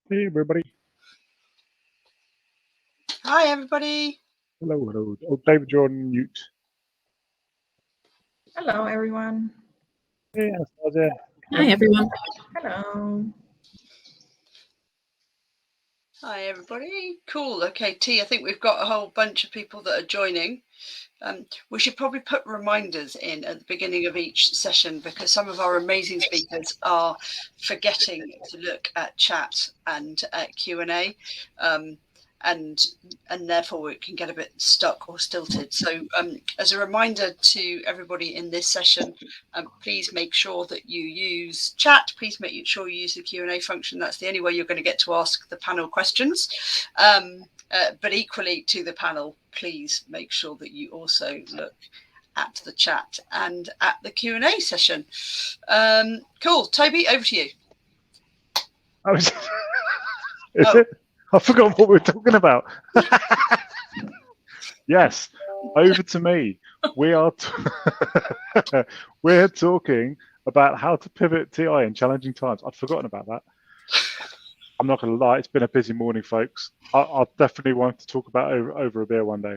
Hey, everybody. Hi, everybody. Hello, hello. Oh, David Jordan, mute. Hello, everyone. Hey, Anastasiia. Hi, everyone. Hello. Hi, everybody. Cool. Okay, T, I think we've got a whole bunch of people that are joining. We should probably put reminders in at the beginning of each session because some of our amazing speakers are forgetting to look at chat and Q&A. And therefore it can get a bit stuck or stilted. So as a reminder to everybody in this session, please make sure that you use chat. Please make sure you use the Q&A function. That's the only way you're going to get to ask the panel questions. But equally to the panel, please make sure that you also look at the chat and at the Q&A session. Cool. Toby, over to you. Is it? I forgot what we were talking about. Yes, over to me. We're talking about how to pivot TI in challenging times. I'd forgotten about that. I'm not going to lie, it's been a busy morning, folks. I'll definitely want to talk about over a beer one day.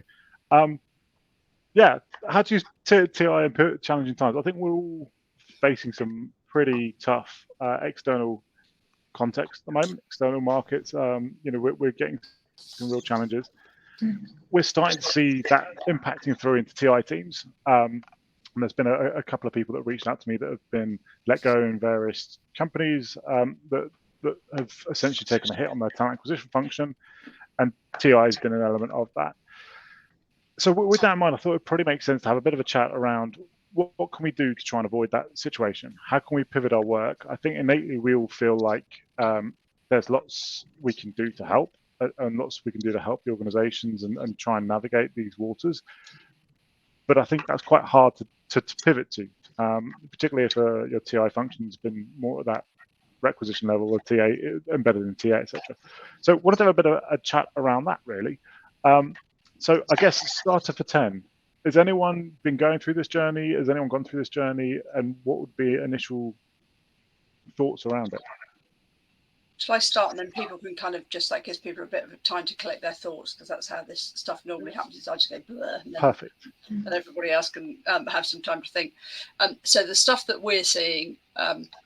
Yeah, how do you TI in challenging times? I think we're all facing some pretty tough external context at the moment, external markets. We're getting some real challenges. We're starting to see that impacting through into TI teams. And there's been a couple of people that reached out to me that have been let go in various companies that have essentially taken a hit on their talent acquisition function, and TI has been an element of that. So with that in mind, I thought it probably makes sense to have a bit of a chat around what can we do to try and avoid that situation? How can we pivot our work? I think innately we all feel like there's lots we can do to help, and lots we can do to help the organizations and try and navigate these waters. But I think that's quite hard to pivot to, particularly if your TI function's been more at that requisition level of TA, embedded in TA, etc. So wanted to have a bit of a chat around that, really. So I guess starter for 10. Has anyone been going through this journey? Has anyone gone through this journey? And what would be initial thoughts around it? Shall I start, and then people can kind of just gives people a bit of time to collect their thoughts, because that's how this stuff normally happens. Is I just go blur, and then, Perfect. And everybody else can have some time to think. So the stuff that we're seeing,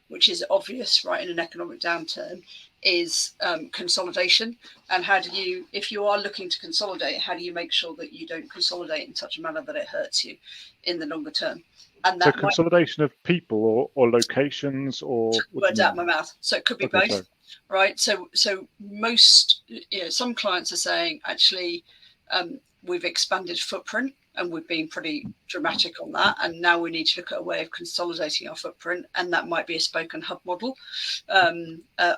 which is obvious, right, in an economic downturn, is consolidation. And how do you, if you are looking to consolidate, how do you make sure that you don't consolidate in such a manner that it hurts you in the longer term? And that consolidation of people or locations or words out of my mouth. So it could be both. Sorry. Right. So most, some clients are saying actually we've expanded footprint and we've been pretty dramatic on that, and now we need to look at a way of consolidating our footprint, and that might be a spoken hub model,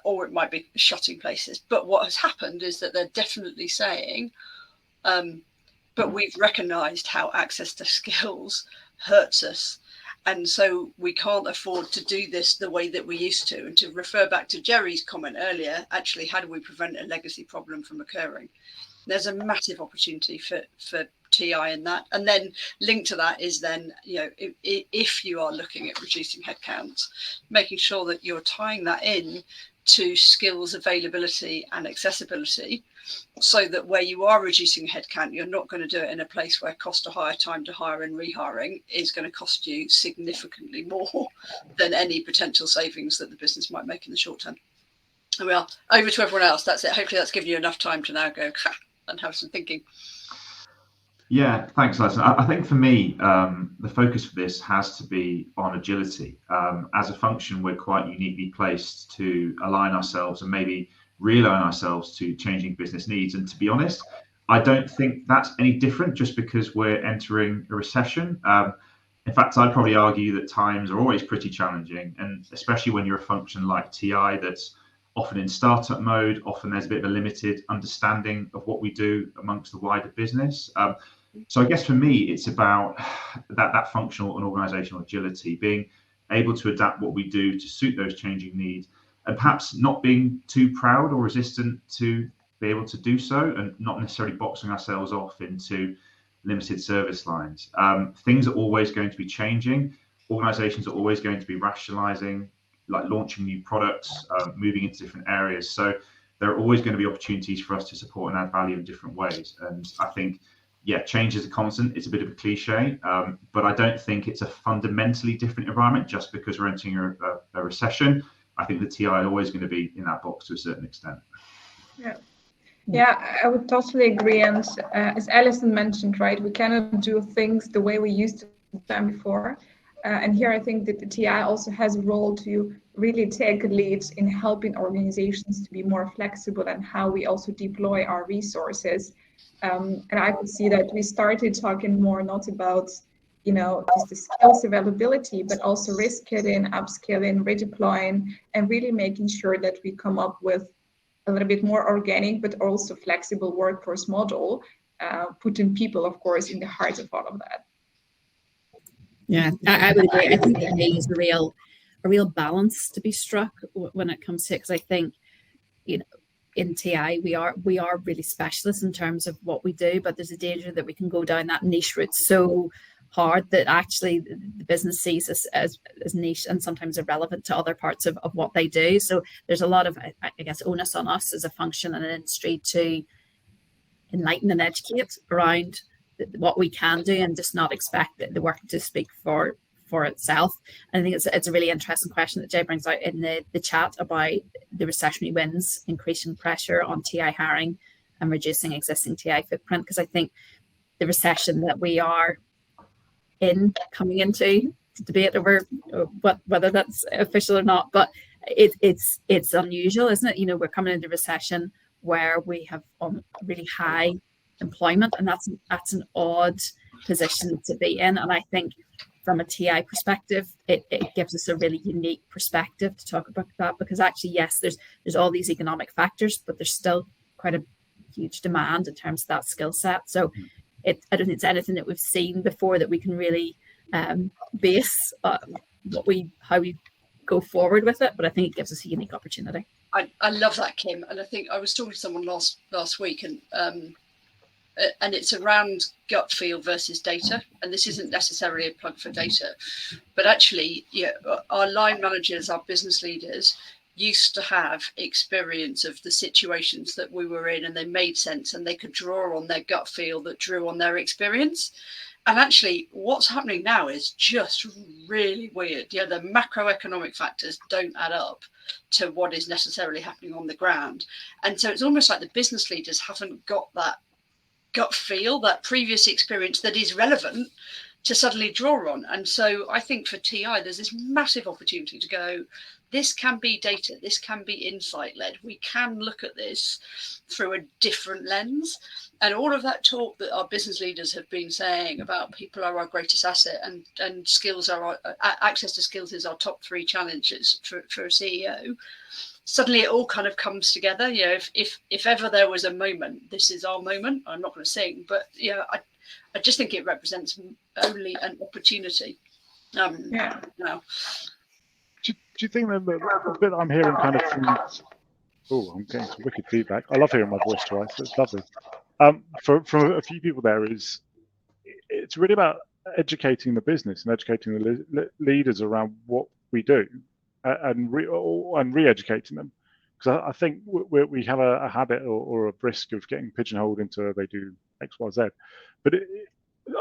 or it might be shutting places. But what has happened is that they're definitely saying, but we've recognised how access to skills hurts us. And so we can't afford to do this the way that we used to. And to refer back to Jerry's comment earlier, actually, how do we prevent a legacy problem from occurring? There's a massive opportunity for TI in that. And then linked to that is then, if you are looking at reducing headcounts, making sure that you're tying that in to skills availability and accessibility, so that where you are reducing headcount, you're not going to do it in a place where cost to hire, time to hire and rehiring is going to cost you significantly more than any potential savings that the business might make in the short term. Well, over to everyone else. That's it. Hopefully that's given you enough time to now go and have some thinking. Yeah, thanks, Alison. I think for me, the focus for this has to be on agility. As a function, we're quite uniquely placed to align ourselves and maybe realign ourselves to changing business needs. And to be honest, I don't think that's any different just because we're entering a recession. In fact, I'd probably argue that times are always pretty challenging, and especially when you're a function like TI that's often in startup mode, often there's a bit of a limited understanding of what we do amongst the wider business. So I guess for me, it's about that functional and organizational agility, being able to adapt what we do to suit those changing needs, and perhaps not being too proud or resistant to be able to do so, and not necessarily boxing ourselves off into limited service lines. Things are always going to be changing. Organizations are always going to be rationalizing, like launching new products, moving into different areas. So there are always going to be opportunities for us to support and add value in different ways. And I think, yeah, change is a constant. It's a bit of a cliche, but I don't think it's a fundamentally different environment just because we're entering a recession. I think the TI are always going to be in that box to a certain extent. Yeah, I would totally agree. And as Alison mentioned, right, we cannot do things the way we used to do them before. And here I think that the TI also has a role to really take a lead in helping organizations to be more flexible and how we also deploy our resources. And I could see that we started talking more not about, just the skills availability, but also reskilling, upskilling, redeploying, and really making sure that we come up with a little bit more organic, but also flexible workforce model, putting people, of course, in the heart of all of that. Yeah, I would agree. I think there is a real balance to be struck when it comes to it, because I think, in TI we are really specialists in terms of what we do, but there's a danger that we can go down that niche route so hard that actually the business sees us as niche and sometimes irrelevant to other parts of what they do. So there's a lot of, I guess, onus on us as a function and an industry to enlighten and educate around what we can do and just not expect the work to speak for itself. And I think it's a really interesting question that Jay brings out in the chat about the recessionary winds, increasing pressure on TI hiring and reducing existing TI footprint, because I think the recession that we are coming into debate over whether that's official or not, but it's unusual, isn't it? We're coming into recession where we have really high employment, and that's an odd position to be in. And I think from a TI perspective, it gives us a really unique perspective to talk about that, because actually, yes, there's all these economic factors, but there's still quite a huge demand in terms of that skill set. So I don't think it's anything that we've seen before that we can really base how we go forward with it, but I think it gives us a unique opportunity. I love that, Kim, and I think I was talking to someone last week, and it's around gut feel versus data. And this isn't necessarily a plug for data, but actually, our line managers, our business leaders used to have experience of the situations that we were in, and they made sense, and they could draw on their gut feel that drew on their experience. And actually, what's happening now is just really weird. The macroeconomic factors don't add up to what is necessarily happening on the ground. And so it's almost like the business leaders haven't got that gut feel, that previous experience that is relevant to suddenly draw on. And so I think for TI, there's this massive opportunity to go, this can be data, this can be insight led. We can look at this through a different lens. And all of that talk that our business leaders have been saying about people are our greatest asset, and skills are access to skills is our top 3 challenges for a CEO. Suddenly it all kind of comes together. If ever there was a moment, this is our moment. I'm not going to sing, but I just think it represents only an opportunity. Now. Do you think that the bit I'm hearing kind of from... Oh, I'm getting some wicked feedback. I love hearing my voice twice. It's lovely. From a few people there is, it's really about educating the business and educating the leaders around what we do, and re-educating them, because I think we have a habit or a risk of getting pigeonholed into they do X, Y, Z, but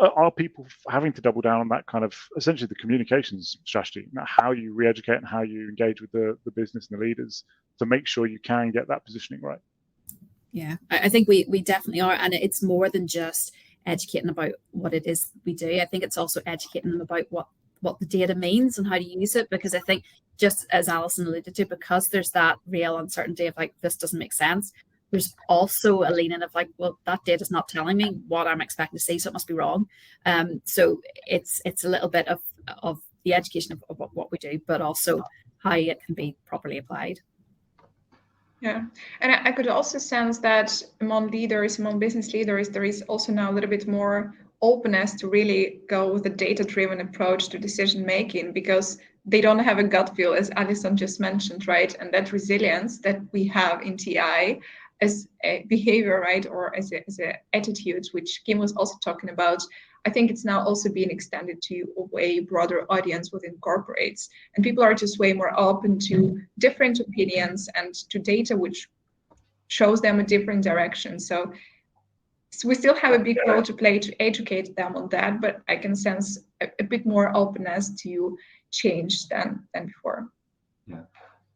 are people having to double down on that kind of essentially the communications strategy, how you re-educate and how you engage with the business and the leaders to make sure you can get that positioning right? Yeah, I think we definitely are, and it's more than just educating about what it is we do. I think it's also educating them about what the data means and how to use it, because I think, just as Alison alluded to, because there's that real uncertainty of like, this doesn't make sense, there's also a leaning of like, well, that data's not telling me what I'm expecting to see, so it must be wrong. So it's a little bit of the education of what we do, but also how it can be properly applied. Yeah, and I could also sense that among business leaders, there is also now a little bit more openness to really go with a data-driven approach to decision making, because they don't have a gut feel, as Alison just mentioned, right? And that resilience that we have in TI as a behavior, right, or as a attitude, which Kim was also talking about, I think it's now also being extended to a way broader audience within corporates. And people are just way more open to different opinions and to data which shows them a different direction. So we still have a big role to play to educate them on that, but I can sense a bit more openness to change than before. Yeah.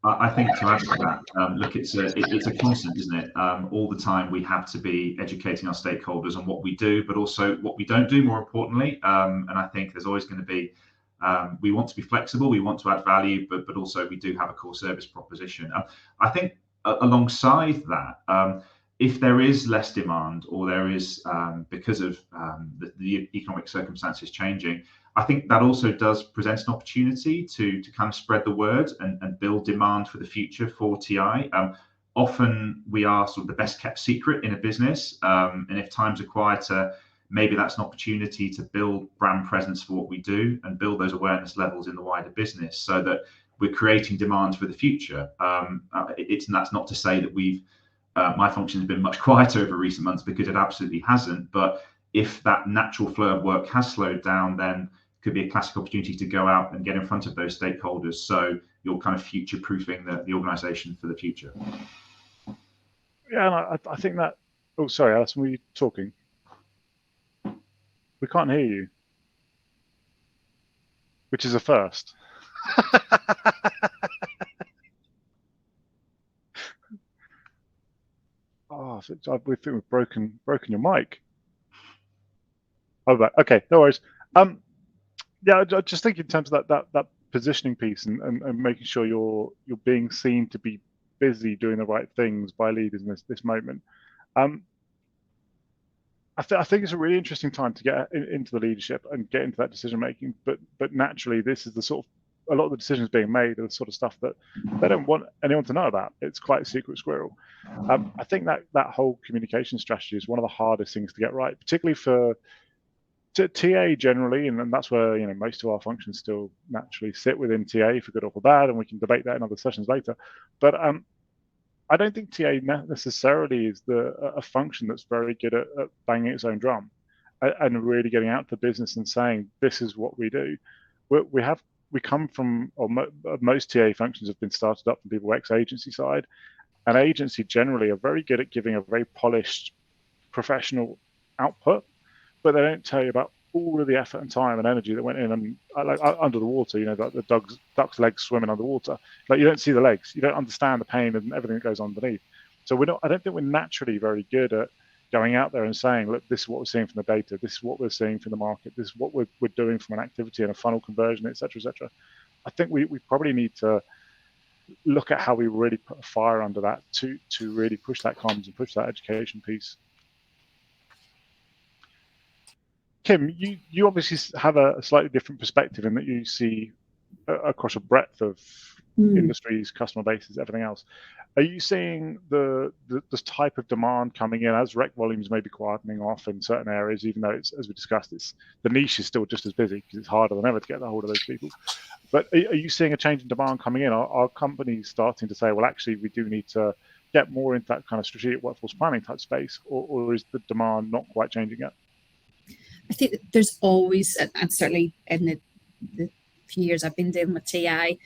I think to add to that, look, it's a constant, isn't it? All the time we have to be educating our stakeholders on what we do, but also what we don't do, more importantly. And I think there's always going to be, we want to be flexible, we want to add value, but also we do have a core service proposition. I think alongside that, if there is less demand, or there is, because of the economic circumstances changing, I think that also does present an opportunity to kind of spread the word and build demand for the future for TI. Often we are sort of the best kept secret in a business, and if times are quieter, maybe that's an opportunity to build brand presence for what we do and build those awareness levels in the wider business, so that we're creating demand for the future. That's not to say that my function has been much quieter over recent months, because it absolutely hasn't. But if that natural flow of work has slowed down, then could be a classic opportunity to go out and get in front of those stakeholders, so you're kind of future-proofing the organisation for the future. Yeah, and I think that... Oh, sorry, Alison, were you talking? We can't hear you, which is a first. Oh, we think we've broken your mic. Oh, right. Okay, no worries. Yeah, I just think in terms of that positioning piece and making sure you're being seen to be busy doing the right things by leaders in this moment. I think it's a really interesting time to get into the leadership and get into that decision making. But naturally, this is the sort of, a lot of the decisions being made are the sort of stuff that they don't want anyone to know about. It's quite a secret squirrel. I think that whole communication strategy is one of the hardest things to get right, particularly for TA generally, and that's where most of our functions still naturally sit within TA, for good or for bad, and we can debate that in other sessions later. But I don't think TA necessarily is a function that's very good at banging its own drum and really getting out to business and saying, this is what we do. We come from, or most TA functions have been started up from people ex-agency side, and agency generally are very good at giving a very polished professional output, but they don't tell you about all of the effort and time and energy that went in, and like under the water, like the duck's legs swimming underwater. Like, you don't see the legs, you don't understand the pain and everything that goes on beneath. So I don't think we're naturally very good at going out there and saying, look, this is what we're seeing from the data, this is what we're seeing from the market, this is what we're doing from an activity and a funnel conversion, etc., etc. I think we probably need to look at how we really put a fire under that to really push that comms and push that education piece. Kim, you obviously have a slightly different perspective in that you see across a breadth of industries, customer bases, everything else. Are you seeing this type of demand coming in as rec volumes may be quietening off in certain areas, even though it's, as we discussed, the niche is still just as busy because it's harder than ever to get a hold of those people? But are you seeing a change in demand coming in? Are companies starting to say, well, actually, we do need to get more into that kind of strategic workforce planning type space, or is the demand not quite changing yet? I think that there's always, and certainly in the few years I've been dealing with TI,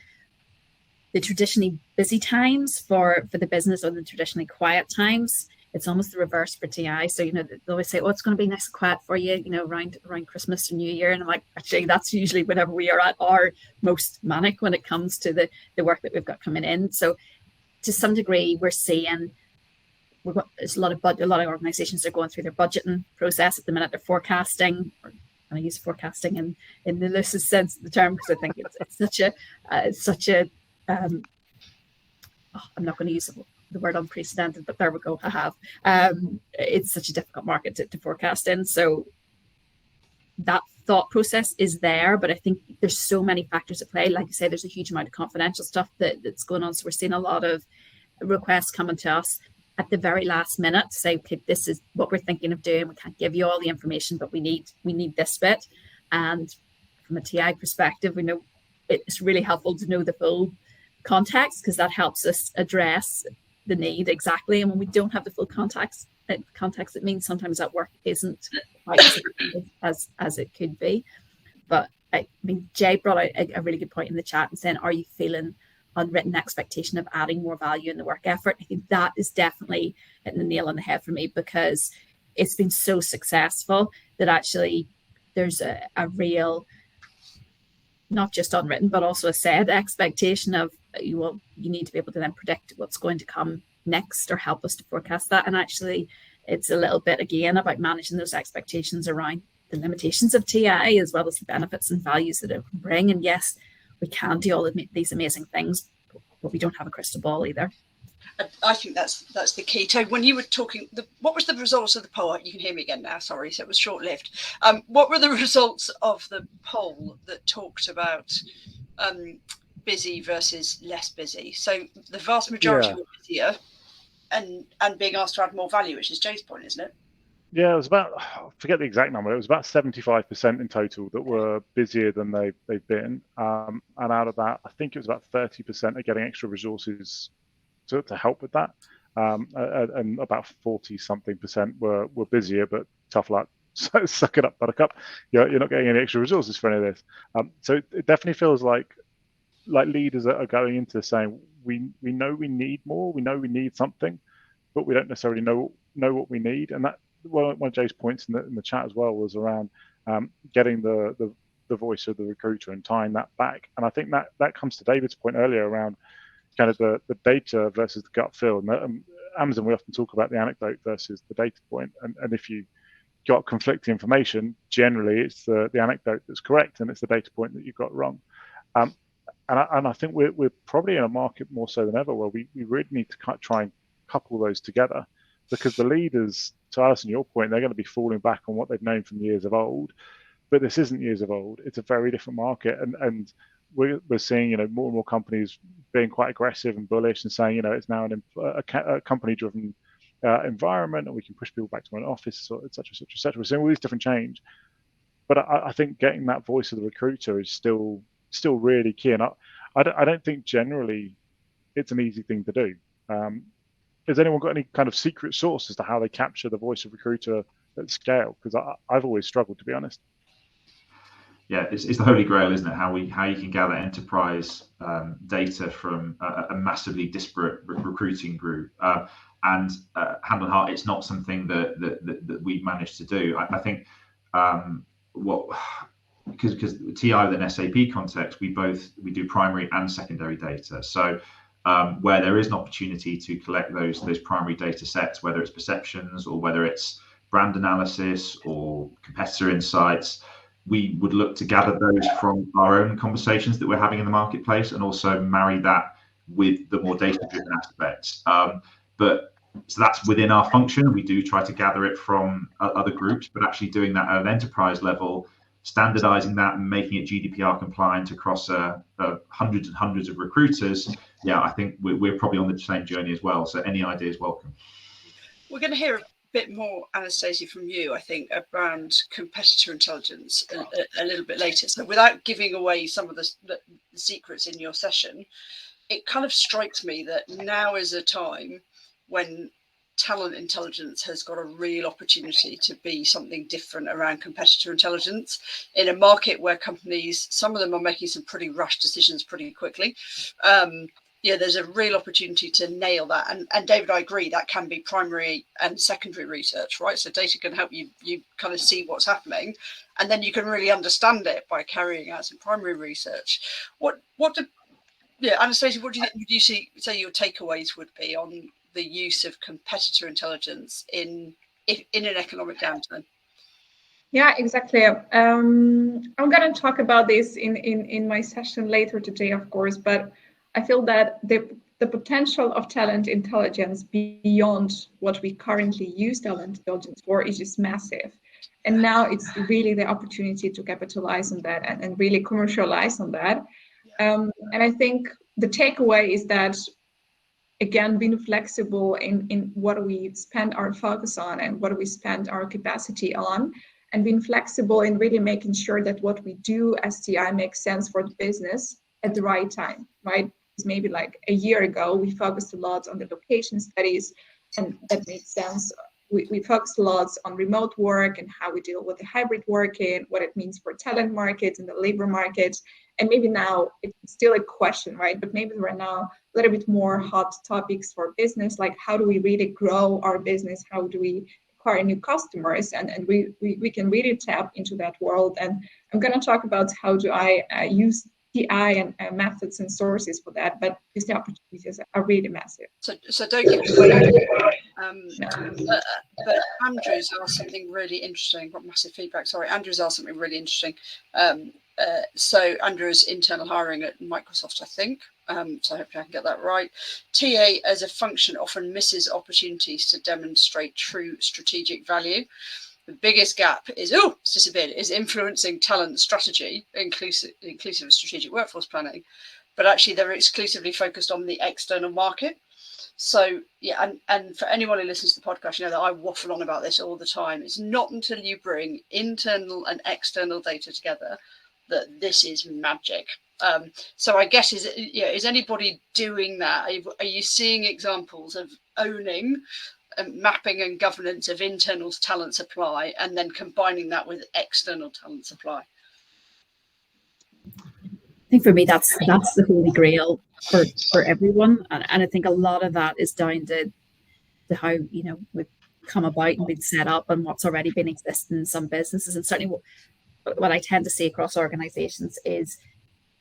the traditionally busy times for the business, or the traditionally quiet times, it's almost the reverse for TI. So, they always say, oh, it's going to be nice and quiet for you, around Christmas and New Year. And I'm like, actually, that's usually whenever we are at our most manic when it comes to the work that we've got coming in. So to some degree, we're seeing there's a lot of organizations are going through their budgeting process at the minute. They're forecasting, and I use forecasting in the loosest sense of the term, because I think it's such a I'm not going to use the word unprecedented, but there we go. I have. It's such a difficult market to forecast in. So that thought process is there, but I think there's so many factors at play. Like I say, there's a huge amount of confidential stuff that's going on. So we're seeing a lot of requests coming to us at the very last minute to say, okay, this is what we're thinking of doing. We can't give you all the information, but we need this bit. And from a TI perspective, we know it's really helpful to know the full context, because that helps us address the need exactly. And when we don't have the full context, it means sometimes that work isn't quite as it could be. But I mean, Jay brought out a really good point in the chat and saying, are you feeling unwritten expectation of adding more value in the work effort. I think that is definitely hitting the nail on the head for me, because it's been so successful that actually there's a real, not just unwritten, but also a said expectation of, you need to be able to then predict what's going to come next or help us to forecast that. And actually, it's a little bit, again, about managing those expectations around the limitations of TI as well as the benefits and values that it can bring. And yes, we can do all of these amazing things, but we don't have a crystal ball either. I think that's the key. Toby, when you were talking, what was the results of the poll? You can hear me again now, sorry, so it was short-lived. What were the results of the poll that talked about busy versus less busy? So the vast majority were busier and being asked to add more value, which is Jay's point, isn't it? Yeah, it was about, I forget the exact number, it was about 75% in total that were busier than they've been. And out of that, I think it was about 30% are getting extra resources to help with that. And about 40-something% were busier, but tough luck. So suck it up, buttercup. You're not getting any extra resources for any of this. So it definitely feels like leaders are going into saying, we know we need more, we know we need something, but we don't necessarily know what we need. And that, one of Jay's points in the chat as well was around getting the voice of the recruiter and tying that back. And I think that comes to David's point earlier around kind of the data versus the gut feel. And Amazon, we often talk about the anecdote versus the data point. And if you got conflicting information, generally it's the anecdote that's correct and it's the data point that you got wrong. And I think we're probably in a market more so than ever where we really need to try and couple those together, because the leaders, to Alison, your point, they're going to be falling back on what they've known from years of old. But this isn't years of old. It's a very different market. And we're seeing, more and more companies being quite aggressive and bullish and saying, it's now a company-driven environment and we can push people back to an office, et cetera, et cetera, et cetera. We're seeing all these different change. But I think getting that voice of the recruiter is still really key. And I don't think generally it's an easy thing to do. Has anyone got any kind of secret source as to how they capture the voice of recruiter at scale? Because I've always struggled, to be honest. Yeah, it's the holy grail, isn't it? How you can gather enterprise data from a massively disparate recruiting group. And hand on heart, it's not something that we've managed to do. I think because TI within SAP context, we do primary and secondary data. So where there is an opportunity to collect those primary data sets, whether it's perceptions or whether it's brand analysis or competitor insights, we would look to gather those from our own conversations that we're having in the marketplace and also marry that with the more data-driven aspects. So that's within our function. We do try to gather it from other groups, but actually doing that at an enterprise level, standardizing that and making it GDPR compliant across hundreds and hundreds of recruiters. Yeah, I think we're probably on the same journey as well. So any ideas welcome. We're going to hear a bit more, Anastasiia, from you, I think, around competitor intelligence a little bit later. So without giving away some of the secrets in your session, it kind of strikes me that now is a time when talent intelligence has got a real opportunity to be something different around competitor intelligence in a market where companies, some of them are making some pretty rash decisions pretty quickly. There's a real opportunity to nail that. And David, I agree, that can be primary and secondary research, right? So data can help you kind of see what's happening, and then you can really understand it by carrying out some primary research. Anastasiia, what would you say your takeaways would be on the use of competitor intelligence in an economic downturn? Yeah, exactly. I'm going to talk about this in my session later today, of course, but I feel that the potential of talent intelligence beyond what we currently use talent intelligence for is just massive. And now it's really the opportunity to capitalize on that and really commercialize on that. And I think the takeaway is that, again, being flexible in what we spend our focus on and what we spend our capacity on, and being flexible in really making sure that what we do as TI makes sense for the business at the right time, right? Because maybe like a year ago, we focused a lot on the location studies, and that made sense. We focused a lot on remote work and how we deal with the hybrid working, what it means for talent markets and the labor markets. And maybe now it's still a question, right? But maybe there are now a little bit more hot topics for business, like how do we really grow our business? How do we acquire new customers? And we can really tap into that world. And I'm going to talk about how do I use TI and methods and sources for that, but these opportunities are really massive. So don't give it away. But Andrew's asked something really interesting. Got massive feedback. Sorry, Andrew's asked something really interesting. So Andrew's internal hiring at Microsoft, I think. So I hope I can get that right. TA as a function often misses opportunities to demonstrate true strategic value. The biggest gap is, it's disappeared, is influencing talent strategy, inclusive of strategic workforce planning, but actually they're exclusively focused on the external market. So yeah, and for anyone who listens to the podcast, you know that I waffle on about this all the time. It's not until you bring internal and external data together that this is magic. So I guess is anybody doing that? Are you seeing examples of owning mapping and governance of internal talent supply and then combining that with external talent supply? I think for me that's the holy grail for everyone, and I think a lot of that is down to how we've come about and been set up and what's already been existing in some businesses. And certainly what I tend to see across organizations is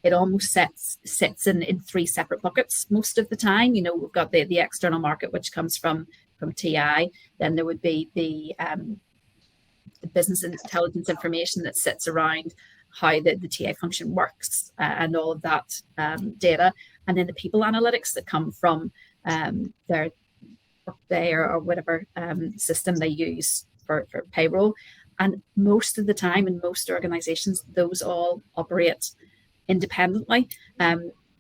it almost sits in three separate buckets most of the time. We've got the external market, which comes from TI. Then there would be the business intelligence information that sits around how the TA function works and all of that data. And then the people analytics that come from their Workday or whatever system they use for payroll. And most of the time in most organizations, those all operate independently.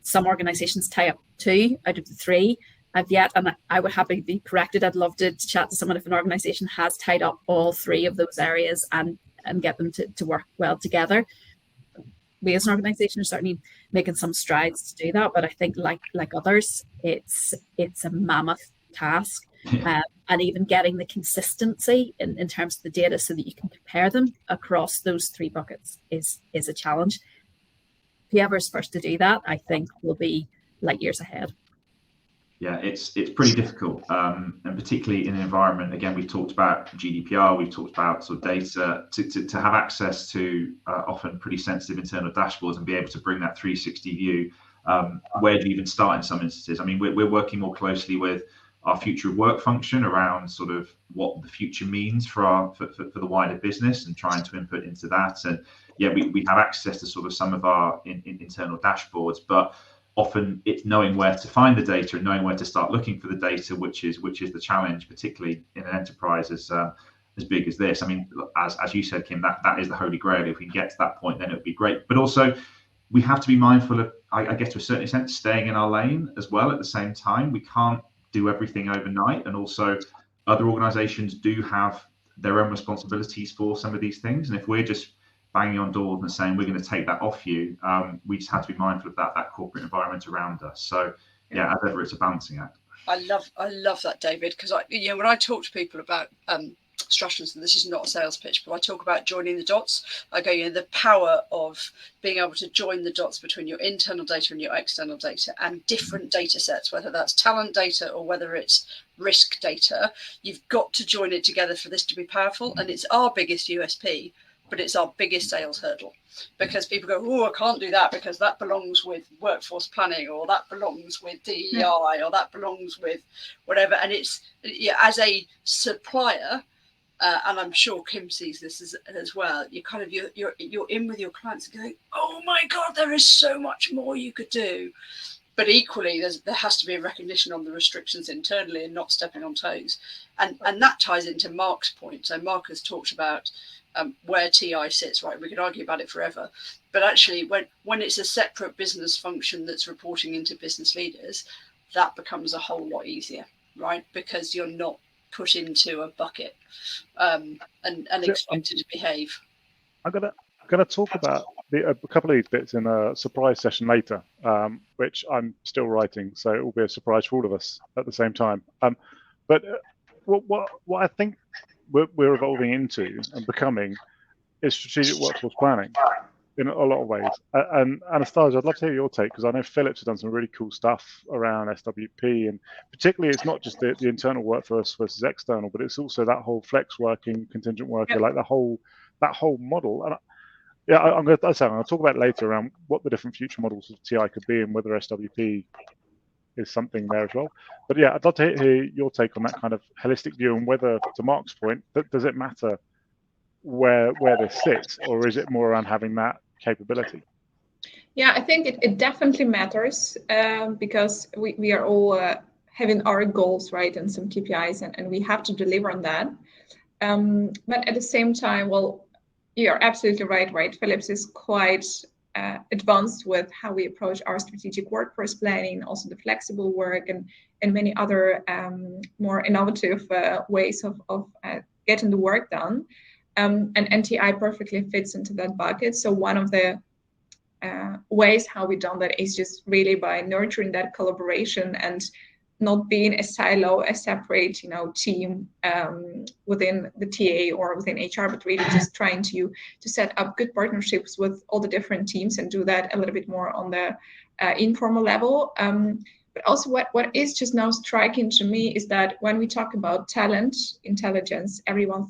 Some organizations tie up 2 out of the 3. I've yet, and I would happily be corrected. I'd love to chat to someone if an organization has tied up all 3 of those areas and get them to work well together. We as an organization are certainly making some strides to do that, but I think like others, it's a mammoth task. And even getting the consistency in terms of the data so that you can compare them across those 3 buckets is a challenge. Whoever's first to do that, I think, will be light years ahead. Yeah, it's pretty difficult, and particularly in an environment. Again, we've talked about GDPR, we've talked about sort of data to have access to often pretty sensitive internal dashboards and be able to bring that 360 view. Where do you even start in some instances? I mean, we're working more closely with our future of work function around sort of what the future means for the wider business and trying to input into that. And yeah, we have access to sort of some of our internal dashboards, but often it's knowing where to find the data and knowing where to start looking for the data, which is the challenge, particularly in an enterprise as big as this. I mean, as you said, Kim, that is the holy grail. If we can get to that point, then it would be great. But also, we have to be mindful of, I guess, to a certain extent, staying in our lane as well. At the same time, we can't do everything overnight, and also other organizations do have their own responsibilities for some of these things. And if we're just banging on doors and saying we're going to take that off you, we just have to be mindful of that corporate environment around us. So yeah, as ever, it's a balancing act. I love that, David, because when I talk to people about Stratigens, and this is not a sales pitch, but I talk about joining the dots. I go, the power of being able to join the dots between your internal data and your external data and different data sets, whether that's talent data or whether it's risk data. You've got to join it together for this to be powerful. And it's our biggest USP, but it's our biggest sales hurdle, because people go, I can't do that because that belongs with workforce planning, or that belongs with DEI, or that belongs with whatever. And it's as a supplier, and I'm sure Kim sees this as well. You kind of you're in with your clients and going, oh my God, there is so much more you could do. But equally, there has to be a recognition on the restrictions internally and not stepping on toes. And that ties into Mark's point. So Mark has talked about where TI sits, right? We could argue about it forever. But actually, when it's a separate business function that's reporting into business leaders, that becomes a whole lot easier, right? Because you're not put into a bucket and expected to behave. I'm gonna talk about a couple of these bits in a surprise session later, which I'm still writing, so it will be a surprise for all of us at the same time. But what I think we're evolving into and becoming is strategic workforce planning. in a lot of ways. And Anastasiia, I'd love to hear your take, because I know Philips has done some really cool stuff around SWP, and particularly it's not just the internal workforce versus external, but it's also that whole flex working, contingent worker, like that whole model. And yeah, I'm going to talk about it later around what the different future models of TI could be and whether SWP is something there as well. But yeah, I'd love to hear your take on that kind of holistic view, and whether, to Mark's point, does it matter where this sits, or is it more around having that capability? Yeah, I think it definitely matters, because we are all having our goals, right, and some KPIs, and we have to deliver on that. But at the same time, well, you're absolutely right. Philips is quite advanced with how we approach our strategic workforce planning, also the flexible work, and many other more innovative ways of getting the work done. And NTI perfectly fits into that bucket. So one of the ways how we've done that is just really by nurturing that collaboration and not being a silo, a separate, team within the TA or within HR, but really just trying to set up good partnerships with all the different teams and do that a little bit more on the informal level. But also what is just now striking to me is that when we talk about talent intelligence, everyone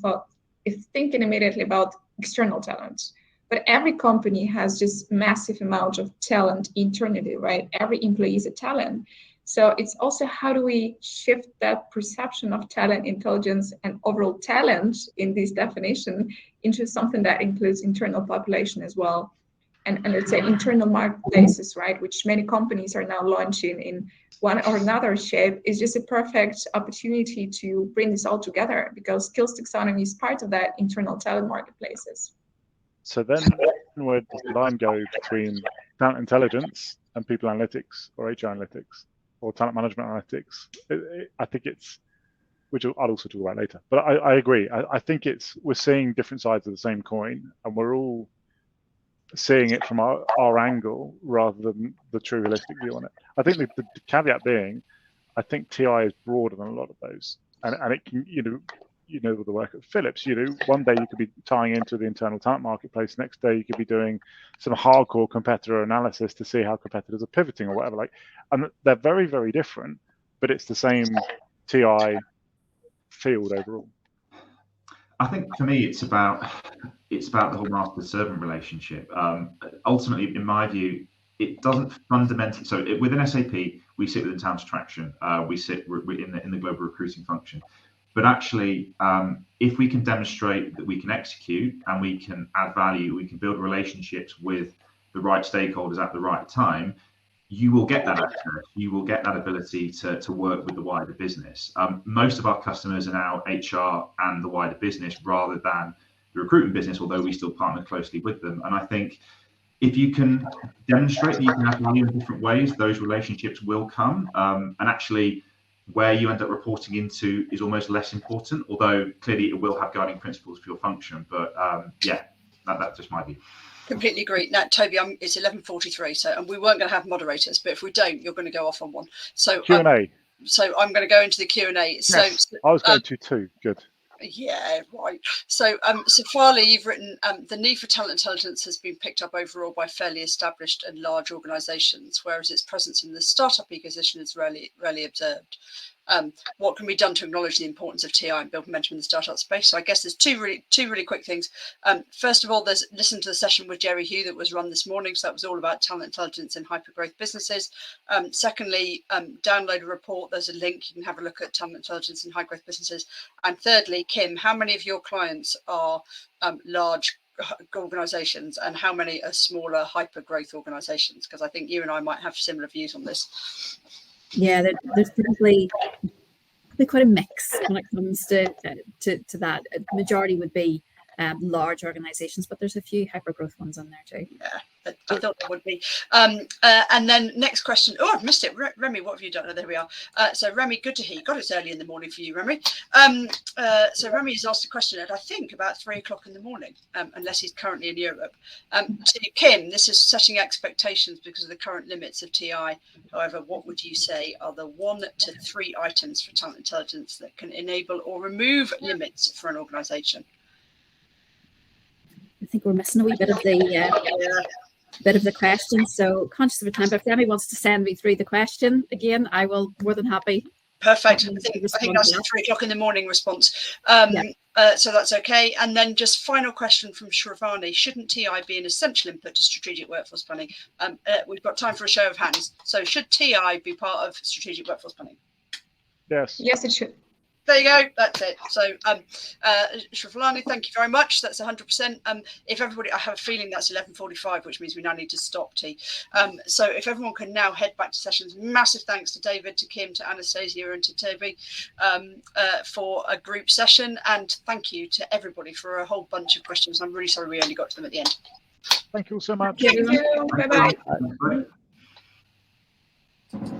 is thinking immediately about external talent. But every company has just massive amount of talent internally, right? Every employee is a talent. So it's also how do we shift that perception of talent intelligence and overall talent in this definition into something that includes internal population as well. And let's say internal marketplaces, right, which many companies are now launching in one or another shape, is just a perfect opportunity to bring this all together, because skills taxonomy is part of that internal talent marketplaces. So then where does the line go between talent intelligence and people analytics or HR analytics or talent management analytics? I think it's, which I'll also talk about later, but I agree. I think we're seeing different sides of the same coin, and we're all seeing it from our angle rather than the true holistic view on it. I think the caveat being, I think TI is broader than a lot of those, and it can, with the work at Philips, one day you could be tying into the internal talent marketplace, next day you could be doing some hardcore competitor analysis to see how competitors are pivoting or whatever. And they're very, very different, but it's the same TI field overall. I think for me, it's about the whole master-servant relationship. Ultimately, in my view, it doesn't fundamentally. So within SAP, we sit within talent attraction. We sit in the global recruiting function. But actually, if we can demonstrate that we can execute and we can add value, we can build relationships with the right stakeholders at the right time, you will get that access. You will get that ability to work with the wider business. Most of our customers are now HR and the wider business rather than the recruitment business, although we still partner closely with them. And I think if you can demonstrate that you can add value in different ways, those relationships will come. And actually, where you end up reporting into is almost less important, although clearly it will have guiding principles for your function. But that's just my view. Completely agree. Now, Toby, it's 11:43, and we weren't going to have moderators, but if we don't, you're going to go off on one. So Q&A. So I'm going to go into the Q&A. Yes, I was going to too. Good. Yeah, right. So, Farley, you've written, the need for talent intelligence has been picked up overall by fairly established and large organisations, whereas its presence in the startup ecosystem is rarely observed. What can be done to acknowledge the importance of TI and build momentum in the startup space? So I guess there's two really quick things. First of all, there's listen to the session with Jerry Hugh that was run this morning. So that was all about talent intelligence in hypergrowth businesses. Secondly, download a report. There's a link. You can have a look at talent intelligence in high growth businesses. And thirdly, Kim, how many of your clients are large organizations and how many are smaller hypergrowth organizations? Because I think you and I might have similar views on this. Yeah, there's probably quite a mix when it comes to that. The majority would be large organizations, but there's a few hypergrowth ones on there too. Yeah, I thought there would be. And then next question. Oh, I've missed it. Remy, what have you done? Oh, there we are. So Remy, good to hear you. God, it's early in the morning for you, Remy. So Remy has asked a question at I think about 3 o'clock in the morning, unless he's currently in Europe. To Kim, this is setting expectations because of the current limits of TI. However, what would you say are the 1 to 3 items for talent intelligence that can enable or remove limits for an organisation? I think we're missing a wee bit of the question. So conscious of the time, but if anybody wants to send me through the question again, I will more than happy. Perfect. I think that's the 3 o'clock in the morning response. So that's okay. And then just final question from Shravani. Shouldn't TI be an essential input to strategic workforce planning? We've got time for a show of hands. So should TI be part of strategic workforce planning? Yes. Yes, it should. There you go. That's it. So, Shravani, thank you very much. That's 100%. If everybody, I have a feeling that's 11:45, which means we now need to stop tea. So if everyone can now head back to sessions, massive thanks to David, to Kim, to Anastasiia and to Toby for a group session. And thank you to everybody for a whole bunch of questions. I'm really sorry we only got to them at the end. Thank you so much. Thank you. Bye-bye. Bye.